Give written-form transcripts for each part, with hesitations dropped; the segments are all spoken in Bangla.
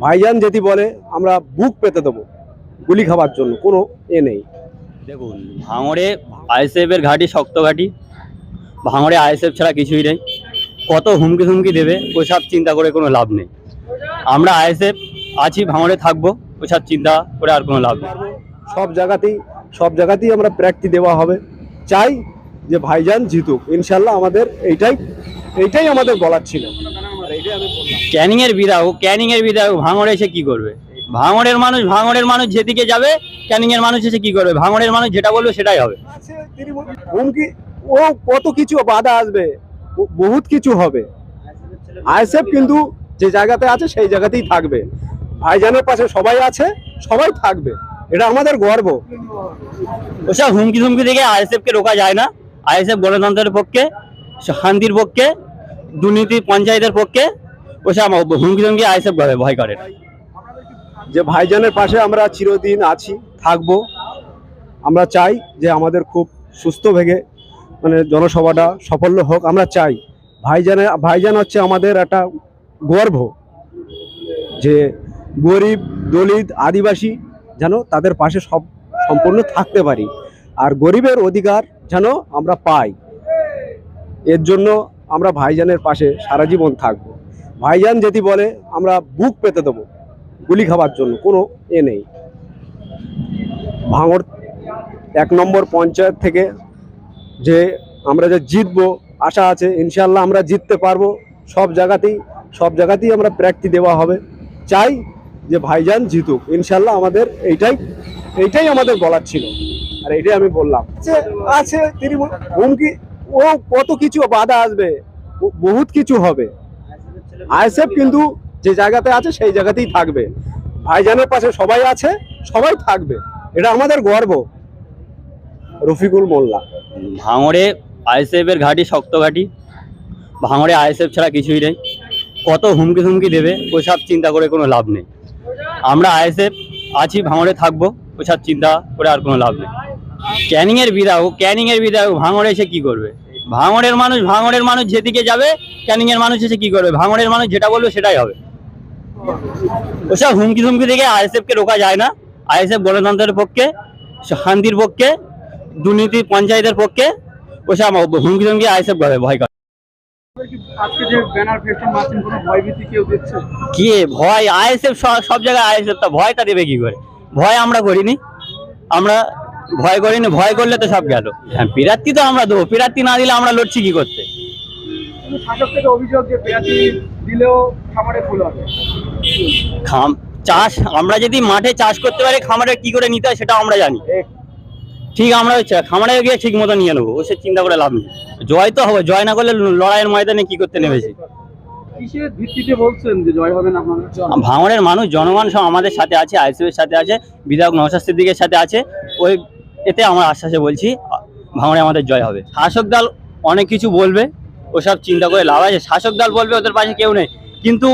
ভাইজান যদি বলে আমরা বুক পেতে দেবো গুলি খাবার জন্য, কোনো নেই। দেখুন, ভাঙড়ে আইএসএফ এর ঘাঁটি শক্ত ঘাঁটি। ভাঙড়ে আইএসএফ ছাড়া কিছুই নেই। কত হুমকি হুমকি দেবে ওসব চিন্তা করে কোনো লাভ নেই। আমরা আইএসএফ আছি, ভাঙড়ে থাকবো, ওসব চিন্তা করে আর কোনো লাভ নেই। সব জায়গাতেই আমরা প্রার্থী দেওয়া হবে। চাই যে ভাইজান জিতুক, ইনশাল্লাহ। আমাদের এইটাই আমাদের বলার ছিল। ক্যানিং এর বিধায়ক ভাঙড়ে এসে কি করবে? ভাঙড়ের মানুষ যেদিকে যাবে, ক্যানিং এর মানুষ এসে কি করবে? ভাঙড়ের মানুষ যেটা বলবে সেটাই হবে। হুমকি ও কত কিছু বাধা আসবে, বহুত কিছু হবে। আইএসএফ কিন্তু যে জায়গাতে আছে সেই জায়গাতেই থাকবে। ভাইজানের পাশে সবাই আছে, সবাই থাকবে, এটা আমাদের গর্ব। ওসব হুমকি ধুমকি থেকে আইএসএফ কে রোকা যায় না। আইএসএফ গণতন্ত্রের পক্ষে, শান্তির পক্ষে, দুর্নীতি পঞ্চায়েতের পক্ষে। ওসব হুমকি ধুমকি আইএসএফ ভয় করে না। যে ভাইজানের পাশে আমরা চিরদিন আছি, থাকবো। আমরা চাই যে আমাদের খুব সুস্থ ভেগে জনসভাটা সাফল্য হোক, আমরা চাই। ভাইজান হচ্ছে আমাদের একটা গর্ব, যে গরিব, দলিত, আদিবাসী যেন তাদের পাশে সম্পূর্ণ থাকতে পারি, আর গরিবের অধিকার যেন আমরা পাই। এর জন্য আমরা ভাইজানের পাশে সারা জীবন থাকবো। ভাইজান যদি বলে আমরা বুক পেতে দেবো গুলি খাবার জন্য, কোনো নেই। ভাঙড় 1 নম্বর পঞ্চায়েত থেকে যে আমরা যে জিতবো আশা আছে, ইনশাল্লাহ আমরা জিততে পারবো। সব জায়গাতেই আমরা প্রার্থী দেওয়া হবে। চাই যে ভাইজান জিতুক, ইনশাল্লাহ। আমাদের এইটাই আমাদের বলার ছিল, আর এইটাই আমি বললাম। আছে হুমকি ও কত কিছু বাধা আসবে, বহুত কিছু হবে। আইএসএফ কিন্তু যে জায়গাতে আছে সেই জায়গাতেই থাকবে। ভাইজানের পাশে সবাই আছে, সবাই থাকবে, এটা আমাদের গর্ব। রফিকুল মোল্লা। ভাঙড়ে আইএসএফ এর ঘাঁটি শক্ত ঘাঁটি। ভাঙড়ে আইএসএফ ছাড়া কিছুই নেই। কত হুমকি ধুমকি দেবে ওসব চিন্তা করে কোনো লাভ নেই। আমরা আইএসএফ আছি, ভাঙড়ে থাকবো, ওসব চিন্তা করে আর কোনো লাভ নেই। ক্যানিং এর বিধায়ক ভাঙড়ে এসে কি করবে? ভাঙড়ের মানুষ যেদিকে যাবে, ক্যানিং এর মানুষ এসে কি করবে? ভাঙড়ের মানুষ যেটা বলবে সেটাই হবে। ওসব হুমকি ধুমকি থেকে আইএসএফ কে রোকা যায় না। আইএসএফ গণতন্ত্রের পক্ষে, শান্তির পক্ষে, দুর্নীতি পঞ্চায়েতের পক্ষে। ওসব হুমকি ধুমকি আইএসএফ ভয় করে। কি ভয়? আইএসএফ সব জায়গায় আইএসএফ, তা ভয়টা দেবে কি করে? ভয় আমরা করিনি। ভয় করলে তো সব গেল। হ্যাঁ, প্রার্থী তো আমরা দেবো, প্রার্থী না দিলে আমরা লড়ছি কি করতে? চাষ আমরা যদি মাঠে চাষ করতে পারি, খামারে কি করে নিতে হয় সেটা আমরা জানি। ঠিক, আমরা খামারে গিয়ে ঠিক মতো নিয়ে নেবো, সে চিন্তা করে লাভ নেই। জয় তো হবে, জয় না করলে লড়াইয়ের ময়দানে কি করতে নেমেছি? ভাঙড়ের মানুষ, জনগণ সব আমাদের সাথে আছে, আইএসএফ এর সাথে আছে, বিধায়ক নওশাদ সিদ্দিকের সাথে আছে। এতে আমার আশ্বাসে বলছি ভাঙড়ে আমাদের জয় হবে। শাসক দল অনেক কিছু বলবে, ওসব চিন্তা করে লাভ আছে। শাসক দল বলবে ওদের পাশে কেউ নেই, কিন্তু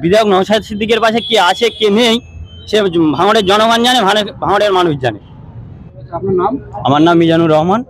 বিধায়ক নওশাদ সিদ্দিকের পাশে কে আছে কে নেই সে ভাঙড়ের জনগণ জানে, ভাঙড়ের মানুষ জানে। আপনার নাম? আমার নাম মিজানুর রহমান।